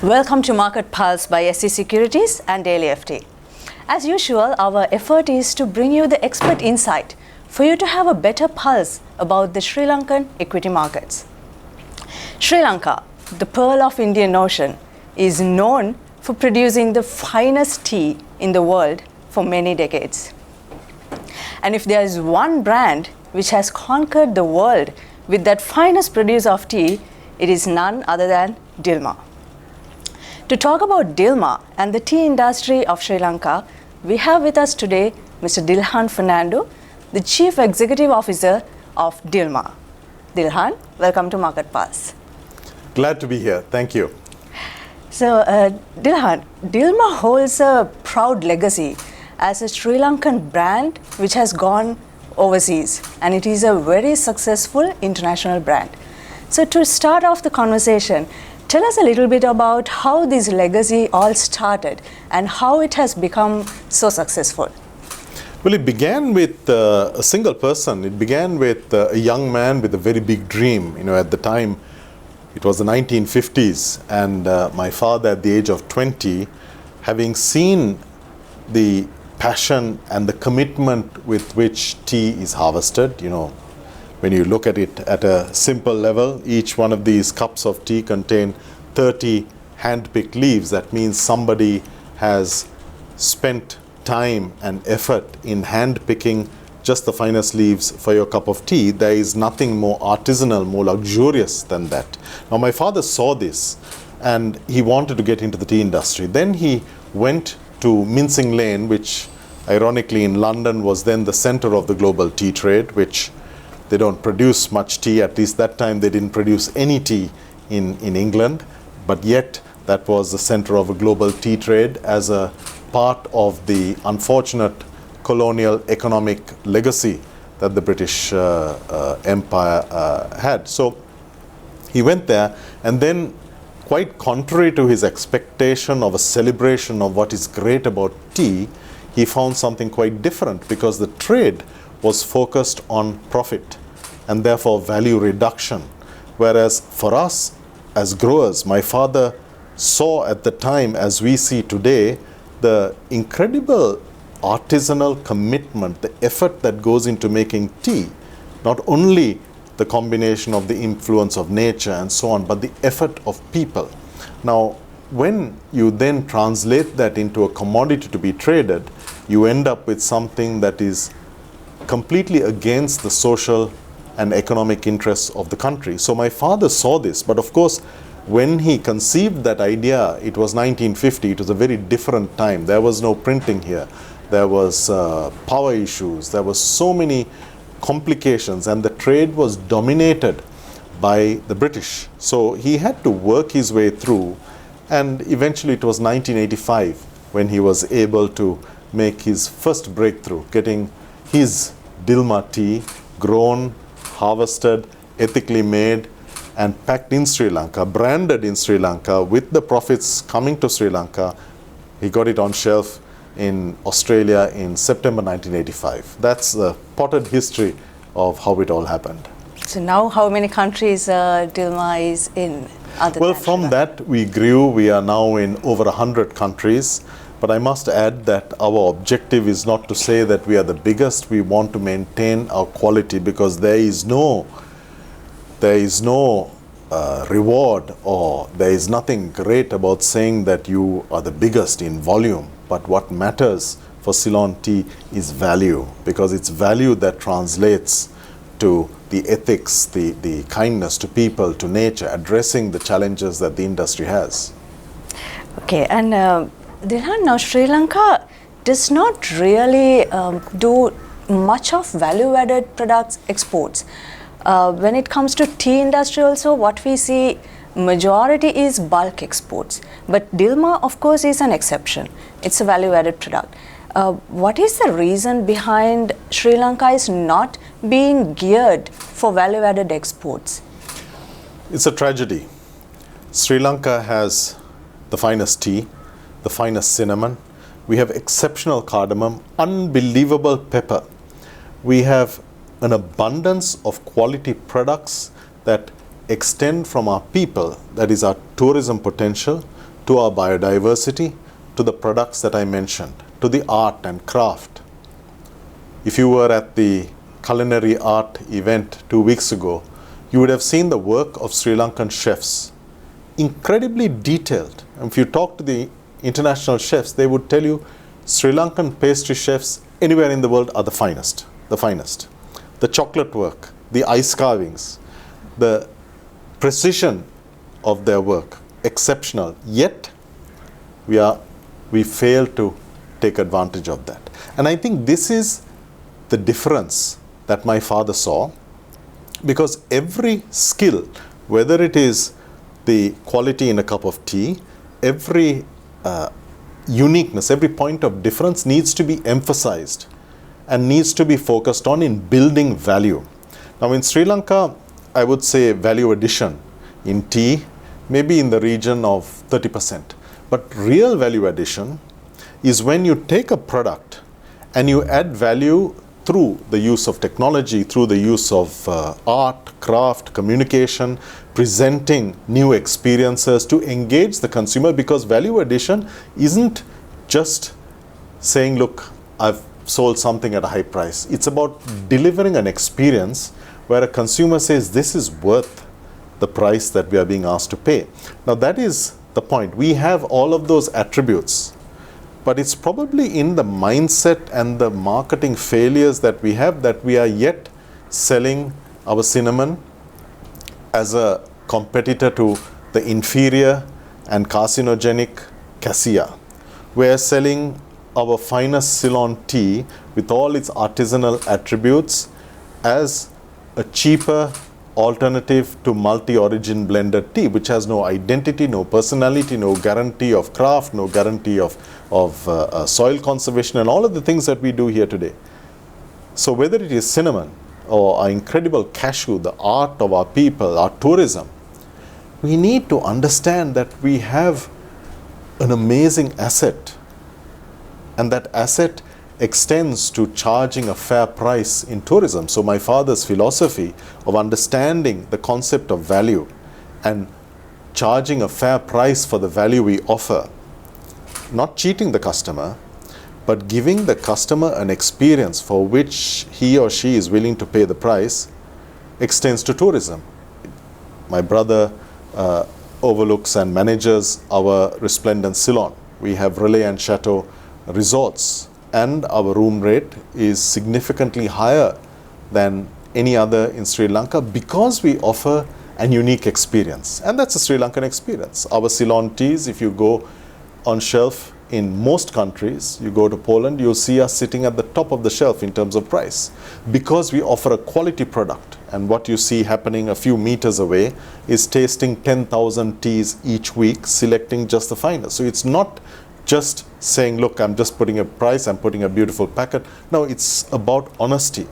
Welcome to Market Pulse by SC Securities and Daily FT. As usual, our effort is to bring you the expert insight for you to have a better pulse about the Sri Lankan equity markets. Sri Lanka, the pearl of Indian Ocean, is known for producing the finest tea in the world for many decades. And if there is one brand which has conquered the world with that finest producer of tea, it is none other than Dilmah. To talk about Dilmah and the tea industry of Sri Lanka, we have with us today Mr. Dilhan Fernando, the Chief Executive Officer of Dilmah. Dilhan, welcome to Market Pulse. Glad to be here. Thank you. So, Dilhan, Dilmah holds a proud legacy as a Sri Lankan brand which has gone overseas, and it is a very successful international brand. So, to start off the conversation, tell us a little bit about how this legacy all started and how it has become so successful. Well, it began with a single person. It began with a young man with a very big dream. At the time, it was the 1950s, and my father, at the age of 20, having seen the passion and the commitment with which tea is harvested, when you look at it at a simple level, each one of these cups of tea contain 30 hand-picked leaves. That means somebody has spent time and effort in hand-picking just the finest leaves for your cup of tea. There is nothing more artisanal, more luxurious than that. Now, my father saw this and he wanted to get into the tea industry. Then he went to Mincing Lane, which ironically in London was then the center of the global tea trade, which they don't produce much tea. At least that time they didn't produce any tea in England, but yet that was the center of a global tea trade as a part of the unfortunate colonial economic legacy that the British Empire had. So he went there, and then, quite contrary to his expectation of a celebration of what is great about tea, he found something quite different, because the trade was focused on profit and therefore value reduction. Whereas for us as growers, my father saw at the time, as we see today, the incredible artisanal commitment, the effort that goes into making tea, not only the combination of the influence of nature and so on, but the effort of people. Now, when you then translate that into a commodity to be traded, you end up with something that is completely against the social and economic interests of the country. So my father saw this, but of course, when he conceived that idea, it was 1950, it was a very different time. There was no printing here. There was power issues, there was so many complications, and the trade was dominated by the British. So he had to work his way through, and eventually it was 1985 when he was able to make his first breakthrough, getting his Dilmah tea grown, harvested, ethically made, and packed in Sri Lanka, branded in Sri Lanka, with the profits coming to Sri Lanka. He got it on shelf in Australia in September 1985. That's the potted history of how it all happened. So now how many countries Dilmah is in? Well, from that we grew. We are now in over 100 countries. But I must add that our objective is not to say that we are the biggest. We want to maintain our quality, because there is no reward, or there is nothing great about saying that you are the biggest in volume. But what matters for Ceylon tea is value, because it's value that translates to the ethics, the kindness to people, to nature, addressing the challenges that the industry has. Okay, and Dilhan, now Sri Lanka does not really do much of value-added products exports. When it comes to tea industry also, what we see majority is bulk exports. But Dilmah, of course, is an exception. It's a value-added product. What is the reason behind Sri Lanka is not being geared for value-added exports? It's a tragedy. Sri Lanka has the finest tea, the finest cinnamon. We have exceptional cardamom, unbelievable pepper. We have an abundance of quality products that extend from our people, that is our tourism potential, to our biodiversity, to the products that I mentioned, to the art and craft. If you were at the culinary art event 2 weeks ago, you would have seen the work of Sri Lankan chefs, incredibly detailed. And if you talk to the international chefs, they would tell you Sri Lankan pastry chefs anywhere in the world are the finest, the finest. The chocolate work, the ice carvings, the precision of their work, exceptional. Yet, we fail to take advantage of that. And I think this is the difference that my father saw, because every skill, whether it is the quality in a cup of tea, every uniqueness, every point of difference needs to be emphasized and needs to be focused on in building value. Now in Sri Lanka, I would say value addition in tea maybe in the region of 30%. But real value addition is when you take a product and you add value through the use of technology, through the use of art, craft, communication, presenting new experiences to engage the consumer, because value addition isn't just saying, look, I've sold something at a high price. It's about delivering an experience where a consumer says, this is worth the price that we are being asked to pay. Now that is the point. We have all of those attributes, but it's probably in the mindset and the marketing failures that we have that we are yet selling our cinnamon as a competitor to the inferior and carcinogenic cassia. We are selling our finest Ceylon tea with all its artisanal attributes as a cheaper alternative to multi-origin blended tea, which has no identity, no personality, no guarantee of craft, no guarantee of soil conservation, and all of the things that we do here today. So whether it is cinnamon or our incredible cashew, the art of our people, our tourism, we need to understand that we have an amazing asset, and that asset extends to charging a fair price in tourism. So my father's philosophy of understanding the concept of value and charging a fair price for the value we offer, not cheating the customer, but giving the customer an experience for which he or she is willing to pay the price, extends to tourism. My brother overlooks and manages our resplendent Ceylon. We have Relais and Chateau resorts, and our room rate is significantly higher than any other in Sri Lanka because we offer an unique experience, and that's a Sri Lankan experience. Our Ceylon teas, if you go on shelf in most countries, you go to Poland, you'll see us sitting at the top of the shelf in terms of price, because we offer a quality product. And what you see happening a few meters away is tasting 10,000 teas each week, selecting just the finest. So it's not just saying, look, I'm just putting a price, I'm putting a beautiful packet. No, it's about honesty.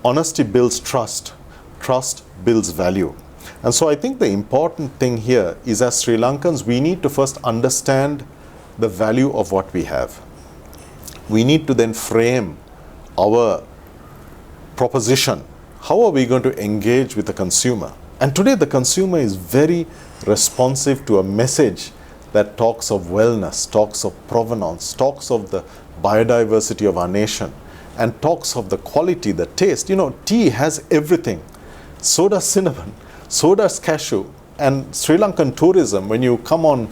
Honesty builds trust. Trust builds value. And so I think the important thing here is, as Sri Lankans, we need to first understand the value of what we have. We need to then frame our proposition. How are we going to engage with the consumer? And today the consumer is very responsive to a message that talks of wellness, talks of provenance, talks of the biodiversity of our nation, and talks of the quality, the taste. You know, tea has everything. So does cinnamon, so does cashew. And Sri Lankan tourism, when you come on,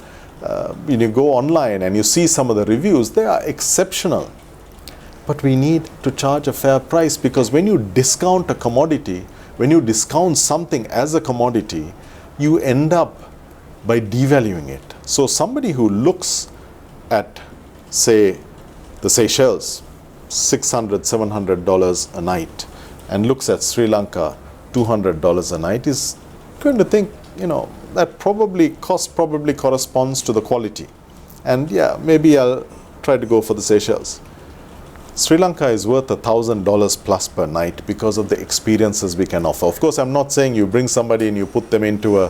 when you go online and you see some of the reviews, they are exceptional. But we need to charge a fair price, because when you discount a commodity, when you discount something as a commodity, you end up by devaluing it. So somebody who looks at, say, the Seychelles, $600, $700 a night, and looks at Sri Lanka, $200 a night, is going to think, you know, that cost probably corresponds to the quality. And yeah, maybe I'll try to go for the Seychelles. Sri Lanka is worth $1,000 plus per night because of the experiences we can offer. Of course, I'm not saying you bring somebody and you put them into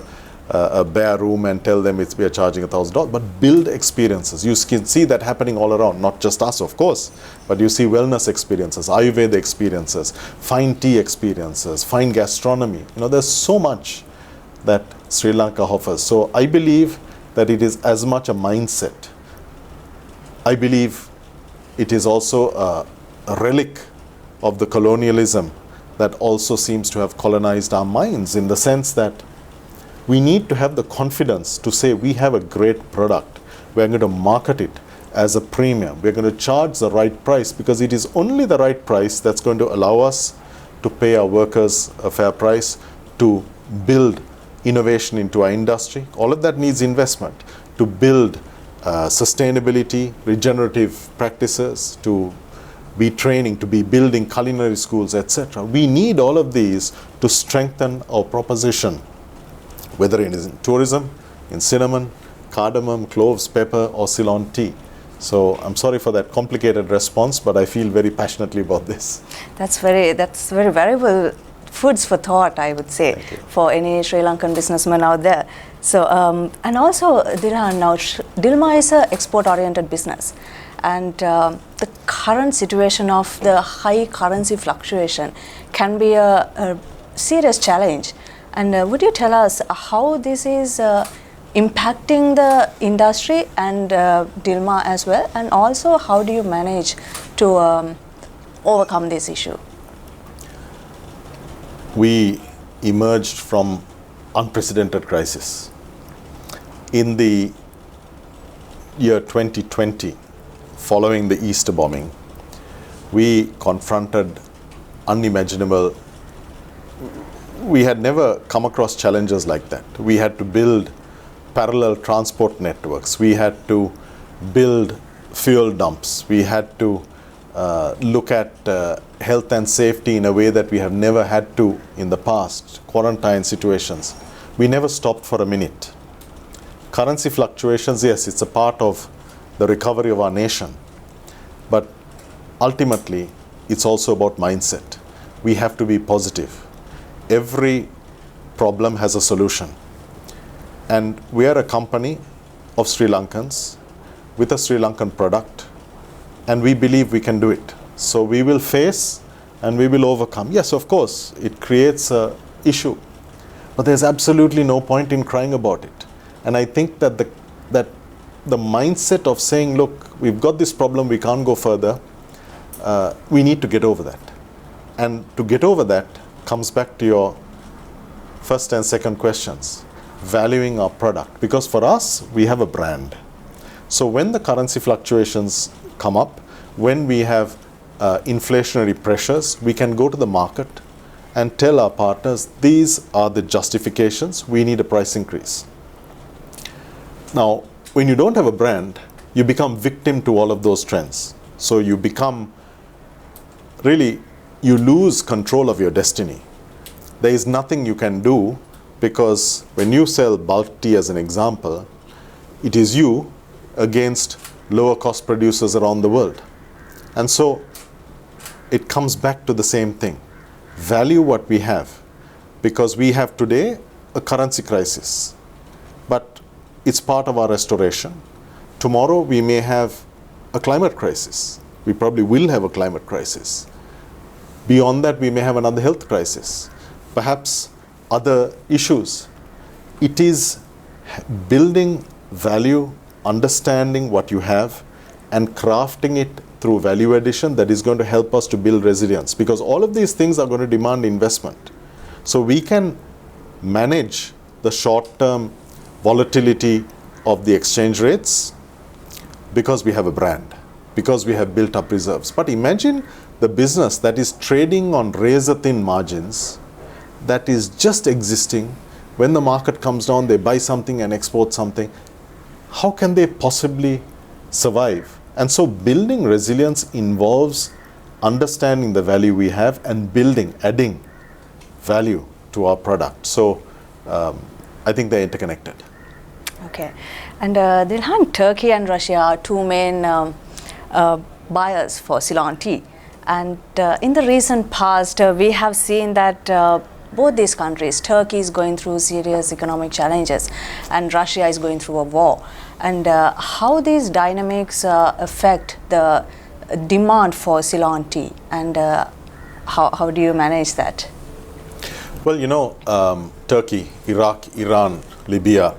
a bare room and tell them we are charging $1,000, but build experiences. You can see that happening all around, not just us, of course, but you see wellness experiences, Ayurveda experiences, fine tea experiences, fine gastronomy. You know, there's so much that Sri Lanka offers. So I believe that it is as much a mindset. I believe it is also a relic of the colonialism that also seems to have colonized our minds, in the sense that we need to have the confidence to say we have a great product. We're going to market it as a premium. We're going to charge the right price, because it is only the right price that's going to allow us to pay our workers a fair price, to build innovation into our industry. All of that needs investment. To build sustainability, regenerative practices, to be training, to be building culinary schools, etc. We need all of these to strengthen our proposition, whether it is in tourism, in cinnamon, cardamom, cloves, pepper, or Ceylon tea. So I'm sorry for that complicated response, but I feel very passionately about this. That's very valuable foods for thought, I would say, for any Sri Lankan businessman out there. So, and also, Dilhan, now Dilma is an export-oriented business, and the current situation of the high currency fluctuation can be a serious challenge. And would you tell us how this is impacting the industry and Dilma as well, and also how do you manage to overcome this issue? We emerged from unprecedented crisis. In the year 2020, following the Easter bombing, we confronted unimaginable. We had never come across challenges like that. We had to build parallel transport networks. We had to build fuel dumps. We had to look at health and safety in a way that we have never had to in the past, quarantine situations. We never stopped for a minute. Currency fluctuations, yes, it's a part of the recovery of our nation. But ultimately, it's also about mindset. We have to be positive. Every problem has a solution. And we are a company of Sri Lankans with a Sri Lankan product, and we believe we can do it. So we will face and we will overcome. Yes, of course, it creates an issue, but there's absolutely no point in crying about it. And I think that the mindset of saying, look, we've got this problem, we can't go further, we need to get over that. And to get over that comes back to your first and second questions, valuing our product. Because for us, we have a brand. So when the currency fluctuations come up, when we have inflationary pressures, we can go to the market and tell our partners, these are the justifications, we need a price increase. Now, when you don't have a brand, you become victim to all of those trends. So you become, really, you lose control of your destiny. There is nothing you can do, because when you sell bulk tea as an example, it is you against lower cost producers around the world. And so it comes back to the same thing. Value what we have, because we have today a currency crisis, but it's part of our restoration. Tomorrow we may have a climate crisis. We probably will have a climate crisis. Beyond that, we may have another health crisis, perhaps other issues. It is building value, understanding what you have, and crafting it through value addition that is going to help us to build resilience, because all of these things are going to demand investment. So we can manage the short-term volatility of the exchange rates because we have a brand, because we have built up reserves. But imagine the business that is trading on razor-thin margins, that is just existing. When the market comes down, they buy something and export something. How can they possibly survive? And so building resilience involves understanding the value we have and adding value to our product. So I think they're interconnected. Okay. And Dilhan, Turkey and Russia are two main buyers for Ceylon tea. And in the recent past, we have seen that both these countries, Turkey is going through serious economic challenges and Russia is going through a war. And how these dynamics affect the demand for Ceylon tea, and how do you manage that? Well, Turkey, Iraq, Iran, Libya,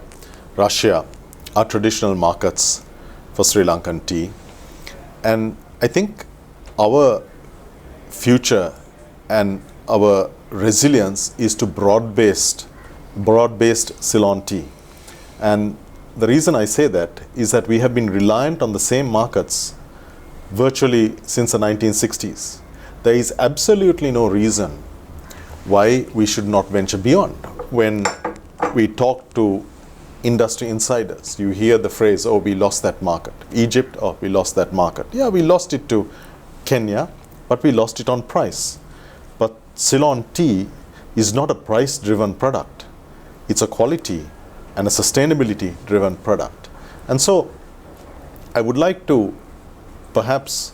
Russia are traditional markets for Sri Lankan tea. And I think our future and our resilience is to broad-based Ceylon tea. And the reason I say that is that we have been reliant on the same markets virtually since the 1960s. There is absolutely no reason why we should not venture beyond. When we talk to industry insiders, you hear the phrase, oh, we lost that market. Egypt, oh, we lost that market. Yeah, we lost it to Kenya, but we lost it on price. But Ceylon tea is not a price-driven product. It's a quality and a sustainability-driven product. And so I would like to perhaps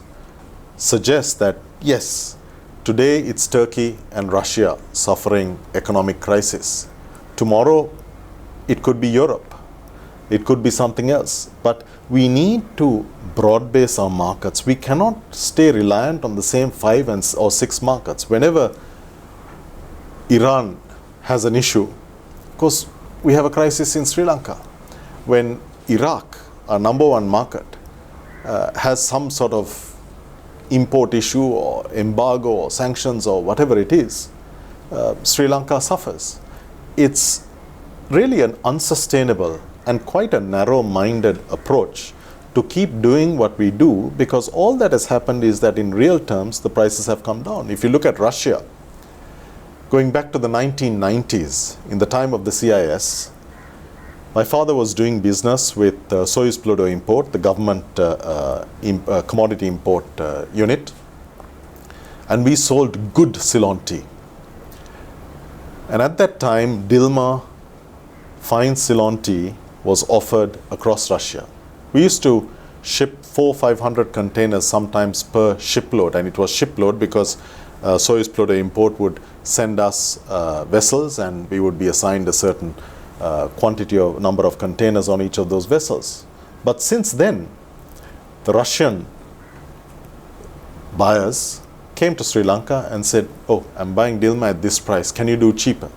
suggest that, yes, today it's Turkey and Russia suffering economic crisis. Tomorrow it could be Europe. It could be something else. But we need to broad base our markets. We cannot stay reliant on the same 5 or 6 markets. Whenever Iran has an issue, of course, we have a crisis in Sri Lanka. When Iraq, our number 1 market, has some sort of import issue or embargo or sanctions or whatever it is, Sri Lanka suffers. It's really an unsustainable and quite a narrow-minded approach to keep doing what we do, because all that has happened is that in real terms the prices have come down. If you look at Russia, going back to the 1990s, in the time of the CIS, my father was doing business with Soyuz Pluto Import, the government commodity import unit, and we sold good Ceylon tea. And at that time, Dilma fine Ceylon tea was offered across Russia. We used to ship 400-500 containers sometimes per shipload, and it was shipload because Soyuz Pluto Import would send us vessels, and we would be assigned a certain quantity of number of containers on each of those vessels. But since then, the Russian buyers came to Sri Lanka and said, oh, I'm buying Dilma at this price, can you do cheaper?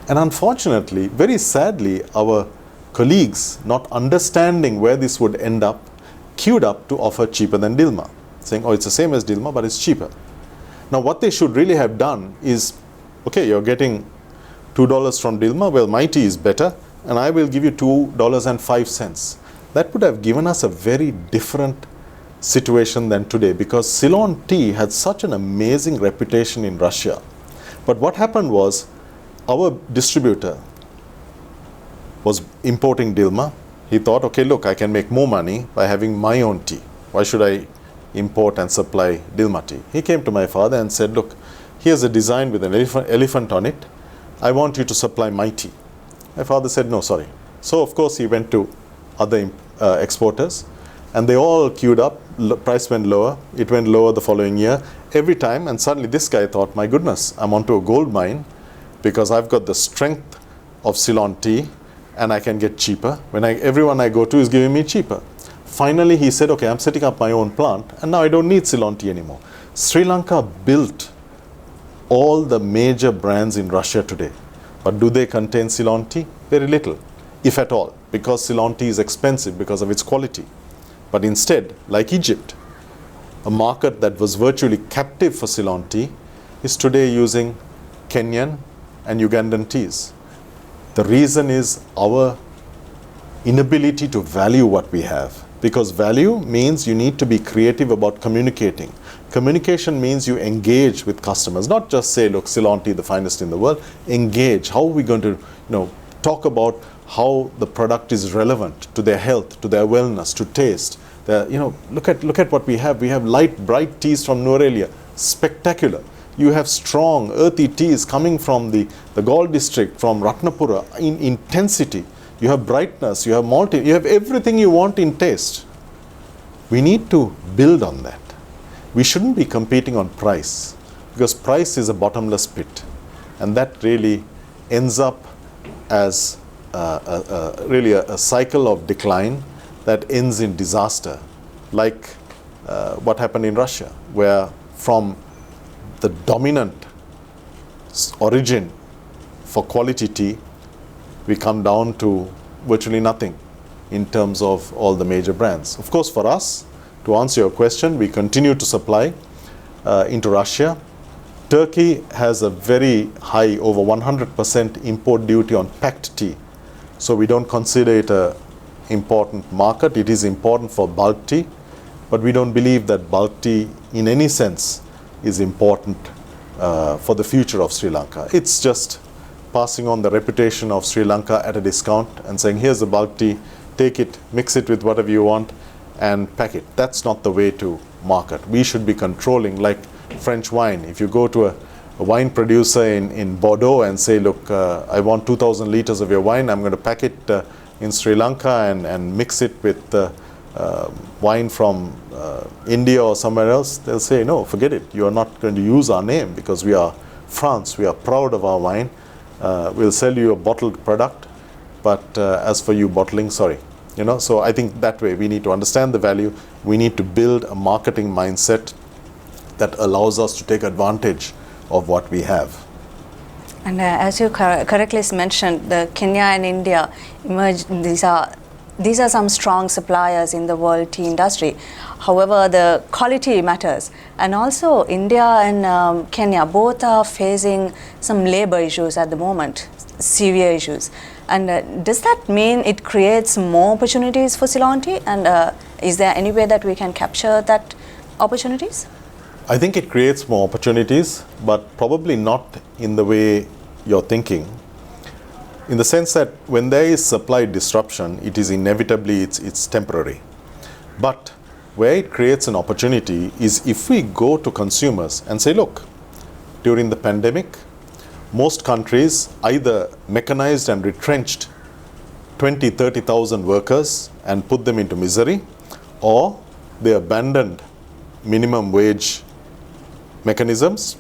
And unfortunately, very sadly, our colleagues, not understanding where this would end up, queued up to offer cheaper than Dilma, saying, oh, it's the same as Dilma, but it's cheaper. Now, what they should really have done is, okay, you're getting $2 from Dilma, well, my tea is better, and I will give you $2.05. That would have given us a very different situation than today, because Ceylon tea had such an amazing reputation in Russia. But what happened was, our distributor was importing Dilma. He thought, okay, look, I can make more money by having my own tea. Why should I import and supply Dilma tea? He came to my father and said, look, here's a design with an elephant on it. I want you to supply my tea. My father said, no, sorry. So, of course, he went to other exporters, and they all queued up. Price went lower. It went lower the following year. Every time, and suddenly this guy thought, my goodness, I'm onto a gold mine, because I've got the strength of Ceylon tea and I can get cheaper. When everyone I go to is giving me cheaper. Finally, he said, okay, I'm setting up my own plant, and now I don't need Ceylon tea anymore. Sri Lanka built all the major brands in Russia today. But do they contain Ceylon tea? Very little, if at all, because Ceylon tea is expensive because of its quality. But instead, like Egypt, a market that was virtually captive for Ceylon tea is today using Kenyan and Ugandan teas. The reason is our inability to value what we have, because value means you need to be creative about communicating. Communication means you engage with customers, not just say, look, Ceylon tea, the finest in the world. Engage. How are we going to, talk about how the product is relevant to their health, to their wellness, to taste. Look at what we have. We have light, bright teas from Nurelia, spectacular. You have strong, earthy teas coming from the Gaul district, from Ratnapura, in intensity. You have brightness, you have malty, you have everything you want in taste. We need to build on that. We shouldn't be competing on price, because price is a bottomless pit. And that really ends up as really a cycle of decline that ends in disaster, like what happened in Russia, where from the dominant origin for quality tea, we come down to virtually nothing. in terms of all the major brands. Of course, for us, to answer your question, we continue to supply into Russia. Turkey has a very high, over 100% import duty on packed tea. So we don't consider it a important market. It is important for bulk tea, but we don't believe that bulk tea in any sense is important for the future of Sri Lanka. It's just passing on the reputation of Sri Lanka at a discount and saying, here's the bulk tea, take it, mix it with whatever you want and pack it. That's not the way to market. We should be controlling, like French wine. If you go to a wine producer in Bordeaux and say, look, I want 2,000 liters of your wine, I'm going to pack it in Sri Lanka and mix it with wine from India or somewhere else, they'll say, no, forget it. You are not going to use our name because we are France. We are proud of our wine. We'll sell you a bottled product, but as for you bottling, sorry. So I think that way we need to understand the value. We need to build a marketing mindset that allows us to take advantage of what we have. And as you correctly mentioned, the Kenya and India emerged. These are some strong suppliers in the world tea industry. However, the quality matters. And also India and Kenya both are facing some labor issues at the moment, severe issues. And does that mean it creates more opportunities for Ceylon tea? And is there any way that we can capture that opportunities? I think it creates more opportunities, but probably not in the way you're thinking. In the sense that when there is supply disruption, it is inevitably, it's temporary. But where it creates an opportunity is if we go to consumers and say, look, during the pandemic, most countries either mechanized and retrenched 20, 30,000 workers and put them into misery, or they abandoned minimum wage mechanisms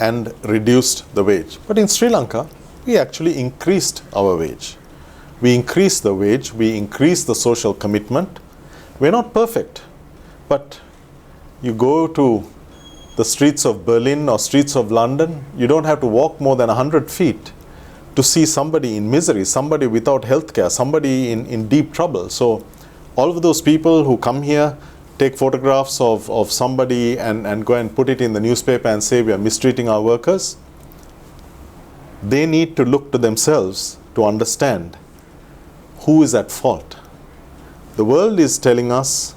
and reduced the wage. But in Sri Lanka, we actually increased our wage. We increased the wage, we increased the social commitment. We're not perfect, but you go to the streets of Berlin or streets of London, you don't have to walk more than 100 feet to see somebody in misery, somebody without health care, somebody in deep trouble. So all of those people who come here, take photographs of somebody and go and put it in the newspaper and say we are mistreating our workers, they need to look to themselves to understand who is at fault. The world is telling us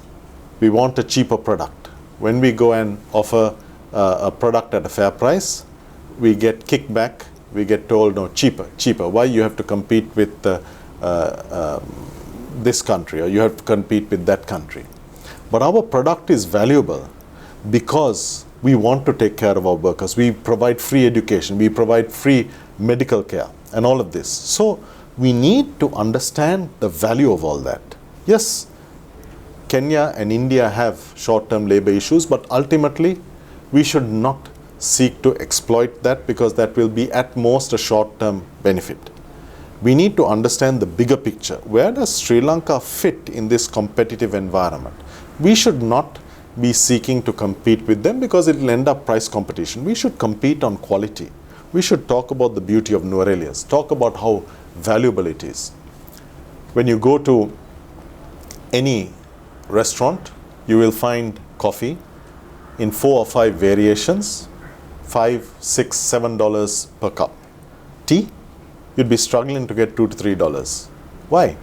we want a cheaper product. When we go and offer a product at a fair price, we get kickback, we get told, no, cheaper. Why you have to compete with this country, or you have to compete with that country. But our product is valuable because we want to take care of our workers. We provide free education, we provide free medical care and all of this. So we need to understand the value of all that. Yes, Kenya and India have short-term labor issues, but ultimately we should not seek to exploit that because that will be at most a short-term benefit. We need to understand the bigger picture. Where does Sri Lanka fit in this competitive environment? We should not be seeking to compete with them because it will end up price competition. We should compete on quality. We should talk about the beauty of Nuarelias, talk about how valuable it is. When you go to any restaurant, you will find coffee in 4 or 5 variations, $5, $6, $7 per cup. Tea, you'd be struggling to get $2 to $3. Why?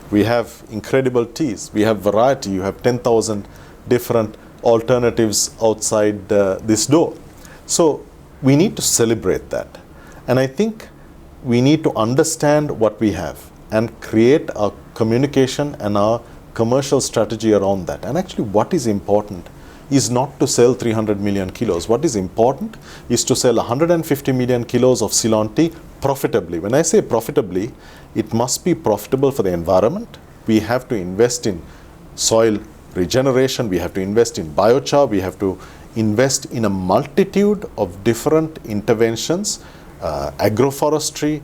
We have incredible teas. We have variety. You have 10,000 different alternatives outside this door. So we need to celebrate that. And I think we need to understand what we have and create a communication and a commercial strategy around that. And actually what is important is not to sell 300 million kilos. What is important is to sell 150 million kilos of Ceylon tea profitably. When I say profitably, it must be profitable for the environment. We have to invest in soil regeneration, we have to invest in biochar, we have to invest in a multitude of different interventions, agroforestry.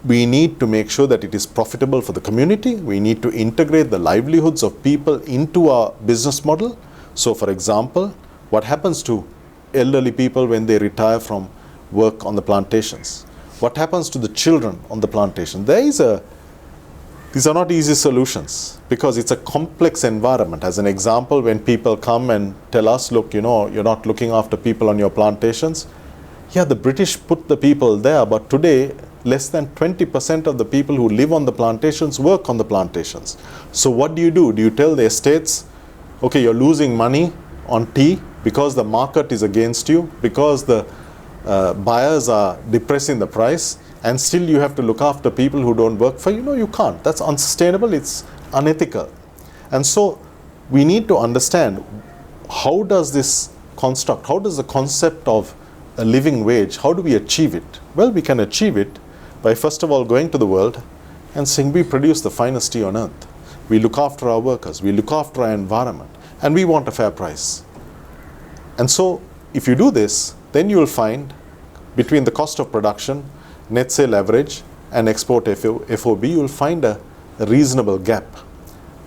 We need to make sure that it is profitable for the community. We need to integrate the livelihoods of people into our business model. So for example, what happens to elderly people when they retire from work on the plantations? What happens to the children on the plantation? There is a These are not easy solutions because it's a complex environment. As an example, when people come and tell us, look, you're not looking after people on your plantations. Yeah, the British put the people there, but today less than 20% of the people who live on the plantations work on the plantations. So what do? Do you tell the estates, okay, you're losing money on tea because the market is against you, because the buyers are depressing the price, and still you have to look after people who don't work for you? No, you can't. That's unsustainable. It's unethical. And so we need to understand, how does this construct, how does the concept of a living wage, how do we achieve it? Well, we can achieve it by first of all going to the world and saying we produce the finest tea on earth. We look after our workers, we look after our environment, and we want a fair price. And so if you do this, then you will find between the cost of production, net sale average, and export FOB, you will find a reasonable gap.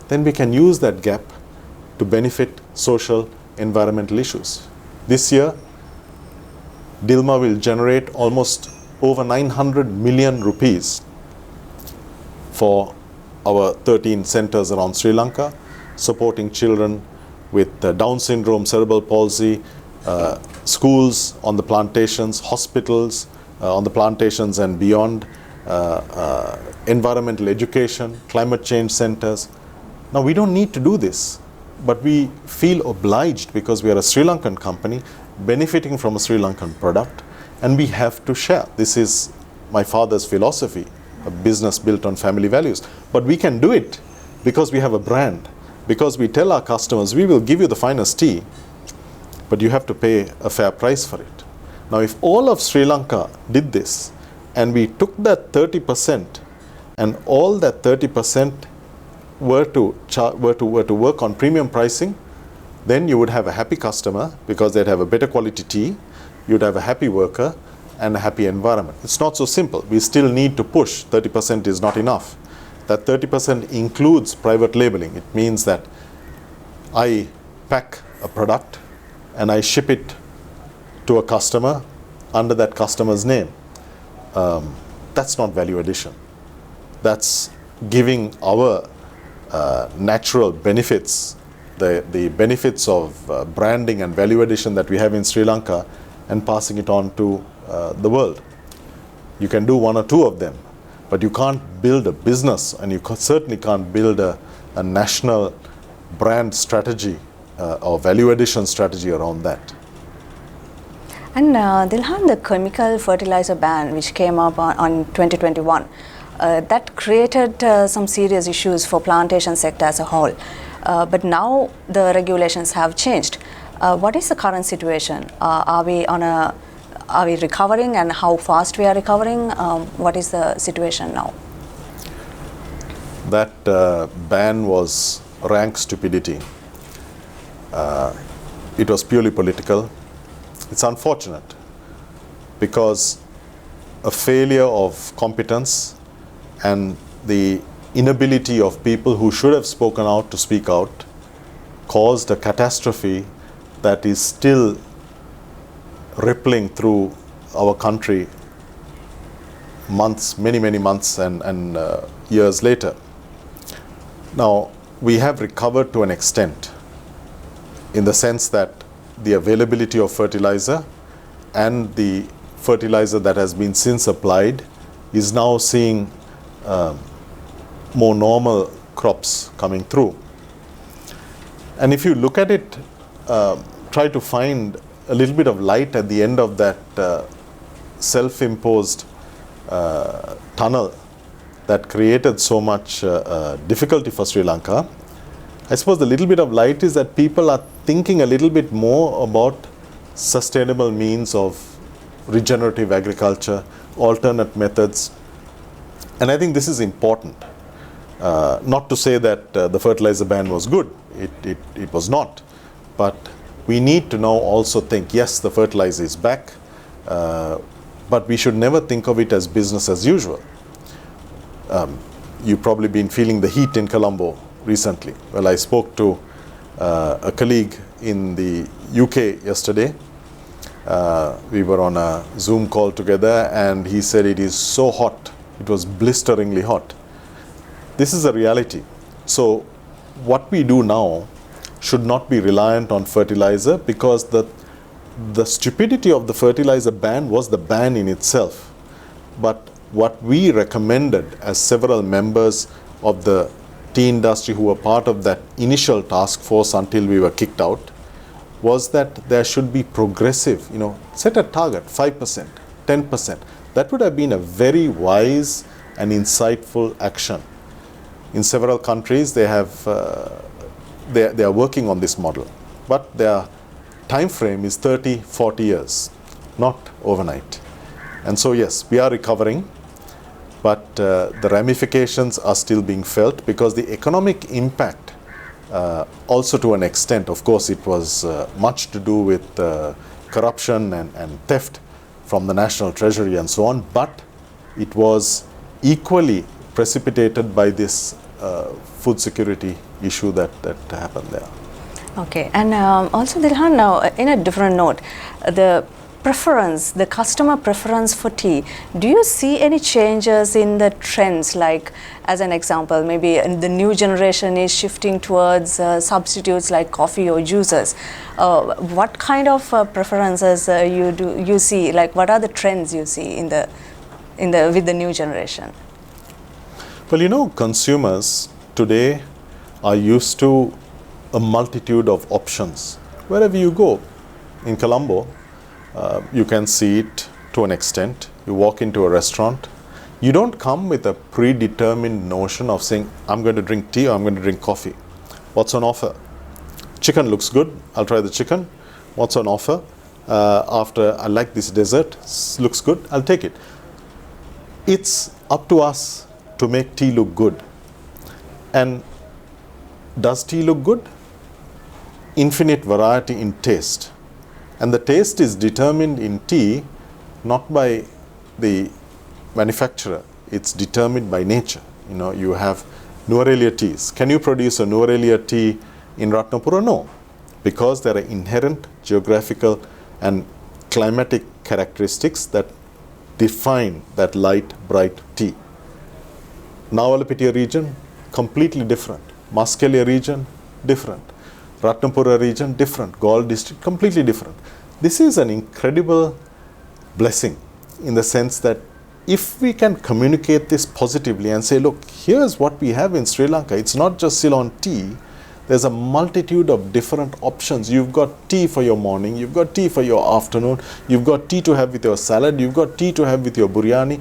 Then we can use that gap to benefit social, environmental issues. This year, Dilma will generate almost over 900 million rupees for our 13 centers around Sri Lanka, supporting children with Down syndrome, cerebral palsy, schools on the plantations, hospitals on the plantations and beyond, environmental education, climate change centers. Now, we don't need to do this, but we feel obliged because we are a Sri Lankan company benefiting from a Sri Lankan product, and we have to share. This is my father's philosophy, a business built on family values. But we can do it because we have a brand, because we tell our customers, we will give you the finest tea, but you have to pay a fair price for it. Now, if all of Sri Lanka did this, and we took that 30%, and all that 30% were to work on premium pricing, then you would have a happy customer because they'd have a better quality tea, you'd have a happy worker and a happy environment. It's not so simple. We still need to push. 30% is not enough. That 30% includes private labeling. It means that I pack a product and I ship it to a customer under that customer's name. That's not value addition. That's giving our natural benefits, the benefits of branding and value addition that we have in Sri Lanka, and passing it on to the world. You can do one or two of them, but you can't build a business, and you certainly can't build a national brand strategy or value addition strategy around that. And Dilhan, the chemical fertilizer ban which came up on 2021, that created some serious issues for plantation sector as a whole. But now the regulations have changed. What is the current situation? Are we recovering, and how fast we are recovering? What is the situation now? That ban was rank stupidity. It was purely political. It's unfortunate because a failure of competence and the inability of people who should have spoken out to speak out caused a catastrophe that is still rippling through our country months, many months and years later. Now, we have recovered to an extent in the sense that the availability of fertilizer and the fertilizer that has been since applied is now seeing more normal crops coming through. And if you look at it, try to find a little bit of light at the end of that self-imposed tunnel that created so much difficulty for Sri Lanka. I suppose the little bit of light is that people are thinking a little bit more about sustainable means of regenerative agriculture, alternate methods. And I think this is important. Not to say that the fertilizer ban was good. It was not. But we need to now also think, yes, the fertilizer is back, but we should never think of it as business as usual. You've probably been feeling the heat in Colombo recently. Well, I spoke to a colleague in the UK yesterday. We were on a Zoom call together, and he said it is so hot. It was blisteringly hot. This is a reality. So what we do now should not be reliant on fertilizer, because the stupidity of the fertilizer ban was the ban in itself. But what we recommended as several members of the tea industry who were part of that initial task force until we were kicked out, was that there should be progressive, set a target, 5%, 10%. That would have been a very wise and insightful action. In several countries, they are working on this model, but their time frame is 30, 40 years, not overnight. And so yes, we are recovering, but the ramifications are still being felt, because the economic impact, also to an extent, of course, it was much to do with corruption and theft from the national treasury and so on, but it was equally precipitated by this food security issue that happened there. Okay, and also Dilhan, now in a different note, the customer preference for tea, do you see any changes in the trends? Like, as an example, maybe the new generation is shifting towards substitutes like coffee or juices. What kind of preferences you see? Like, what are the trends you see with the new generation? Well, consumers today are used to a multitude of options. Wherever you go, in Colombo, you can see it to an extent. You walk into a restaurant, you don't come with a predetermined notion of saying, I'm going to drink tea or I'm going to drink coffee. What's on offer? Chicken looks good, I'll try the chicken. What's on offer? After, I like this dessert, looks good, I'll take it. It's up to us to make tea look good. And does tea look good? Infinite variety in taste. And the taste is determined in tea not by the manufacturer, it's determined by nature. You have Nuarelia teas. Can you produce a Nuarelia tea in Ratnapura? No, because there are inherent geographical and climatic characteristics that define that light, bright tea. Nawalapitiya region, completely different. Maskelia region, different. Ratnapura region, different. Gaul district, completely different. This is an incredible blessing, in the sense that if we can communicate this positively and say, look, here's what we have in Sri Lanka. It's not just Ceylon tea. There's a multitude of different options. You've got tea for your morning, you've got tea for your afternoon, you've got tea to have with your salad, you've got tea to have with your biryani.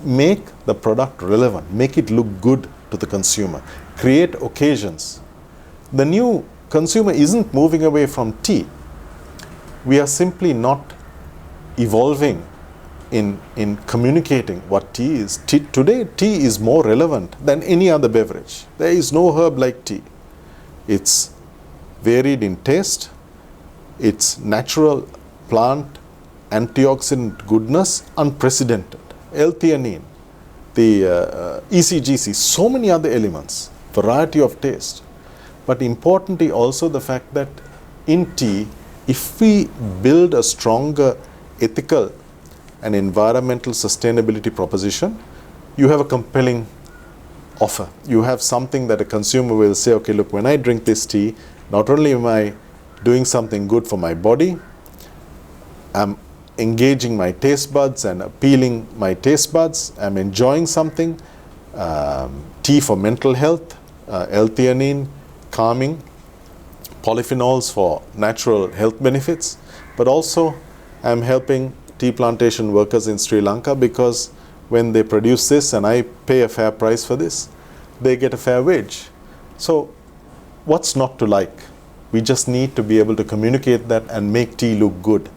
Make the product relevant, make it look good to the consumer, create occasions. The new consumer isn't moving away from tea. We are simply not evolving in communicating what tea is. Today, tea is more relevant than any other beverage. There is no herb like tea. It's varied in taste, it's natural plant antioxidant goodness, unprecedented. L-theanine, the ECGC, so many other elements, variety of taste. But importantly also the fact that in tea, if we build a stronger ethical and environmental sustainability proposition, you have a compelling offer. You have something that a consumer will say, okay, look, when I drink this tea, not only am I doing something good for my body, I'm engaging my taste buds and appealing my taste buds, I'm enjoying something, tea for mental health, L-theanine, calming, polyphenols for natural health benefits, but also I'm helping tea plantation workers in Sri Lanka, because when they produce this and I pay a fair price for this, they get a fair wage. So what's not to like? We just need to be able to communicate that and make tea look good.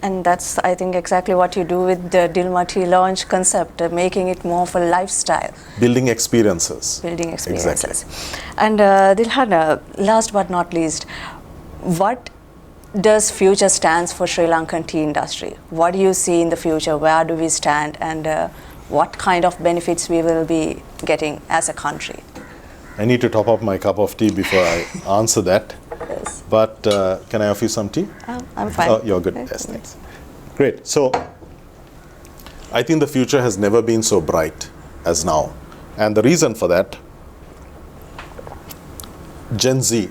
And that's, I think, exactly what you do with the Dilma Tea Lounge concept, making it more of a lifestyle. Building experiences. Building experiences. Exactly. And Dilhan, last but not least, what does future stands for Sri Lankan tea industry? What do you see in the future? Where do we stand? And what kind of benefits we will be getting as a country? I need to top up my cup of tea before I answer that. Yes. But can I offer you some tea? I'm fine. Oh, you're good. Okay. Yes, thanks. Great. So I think the future has never been so bright as now. And the reason for that, Gen Z,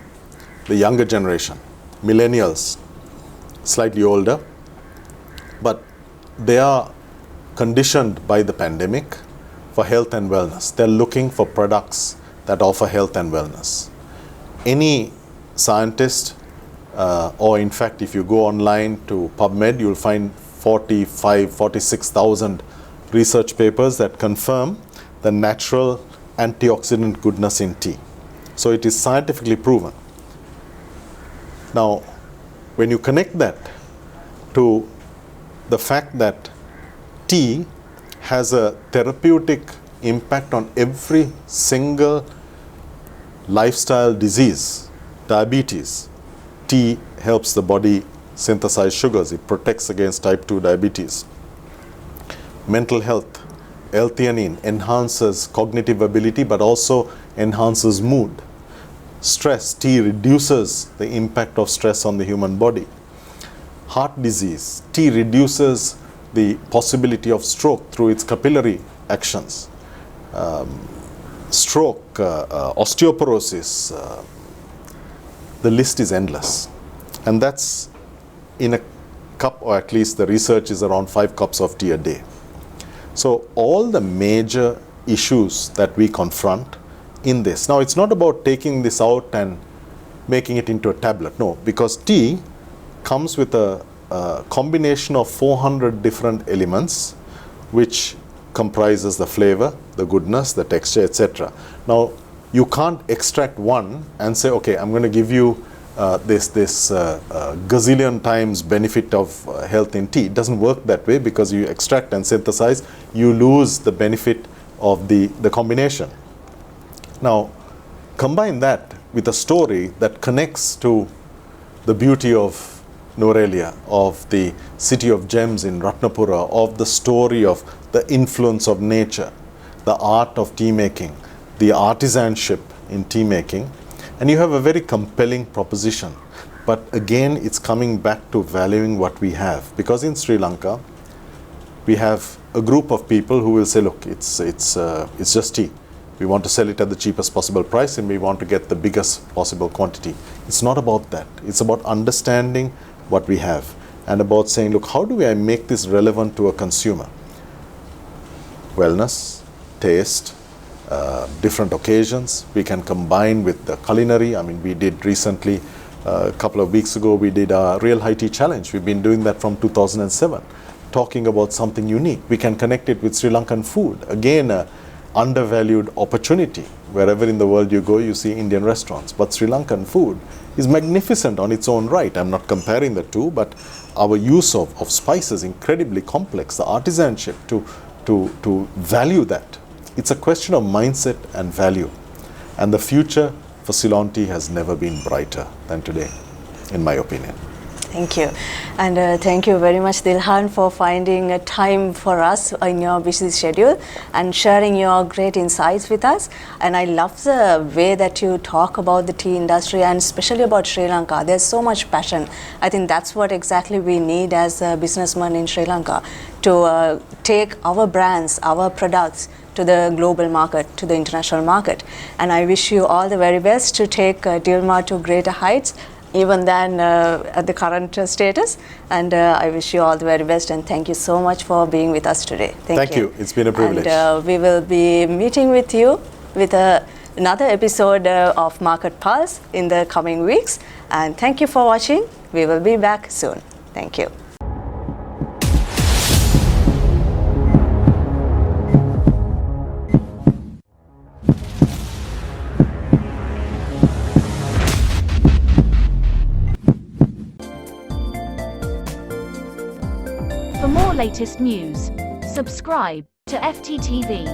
the younger generation, millennials, slightly older, but they are conditioned by the pandemic for health and wellness. They're looking for products that offer health and wellness. Any scientist, or in fact, if you go online to PubMed, you'll find 46,000 research papers that confirm the natural antioxidant goodness in tea. So it is scientifically proven. Now, when you connect that to the fact that tea has a therapeutic impact on every single lifestyle disease, diabetes, tea helps the body synthesize sugars. It protects against type 2 diabetes. Mental health, L-theanine enhances cognitive ability but also enhances mood. Stress, tea reduces the impact of stress on the human body. Heart disease, tea reduces the possibility of stroke through its capillary actions. Stroke, osteoporosis, the list is endless. And that's in a cup, or at least the research is around 5 cups of tea a day. So all the major issues that we confront in this. Now, it's not about taking this out and making it into a tablet. No, because tea comes with a combination of 400 different elements, which comprises the flavor, the goodness, the texture, etc. Now, you can't extract one and say, okay, I'm going to give you this gazillion times benefit of health in tea. It doesn't work that way, because you extract and synthesize, you lose the benefit of the combination. Now, combine that with a story that connects to the beauty of Nuwara, of the city of gems in Ratnapura, of the story of the influence of nature, the art of tea making, the artisanship in tea making, and you have a very compelling proposition. But again, it's coming back to valuing what we have, because in Sri Lanka, we have a group of people who will say, look, it's just tea. We want to sell it at the cheapest possible price, and we want to get the biggest possible quantity. It's not about that. It's about understanding what we have and about saying, look, how do I make this relevant to a consumer? Wellness, taste, different occasions. We can combine with the culinary. I mean, we did recently, a couple of weeks ago, we did a Real High Tea Challenge. We've been doing that from 2007, talking about something unique. We can connect it with Sri Lankan food. Again, undervalued opportunity. Wherever in the world you go, you see Indian restaurants. But Sri Lankan food is magnificent on its own right. I'm not comparing the two, but our use of spices, incredibly complex, the artisanship, to value that. It's a question of mindset and value. And the future for Ceylon tea has never been brighter than today, in my opinion. Thank you. And thank you very much, Dilhan, for finding a time for us in your busy schedule and sharing your great insights with us. And I love the way that you talk about the tea industry, and especially about Sri Lanka. There's so much passion. I think that's what exactly we need as a businessman in Sri Lanka, to take our brands, our products to the global market, to the international market. And I wish you all the very best to take Dilmah to greater heights, even than at the current status. And I wish you all the very best, and thank you so much for being with us today. Thank you. It's been a privilege. And we will be meeting with you with another episode of Market Pulse in the coming weeks. And thank you for watching. We will be back soon. Thank you. For more latest news, subscribe to FTTV.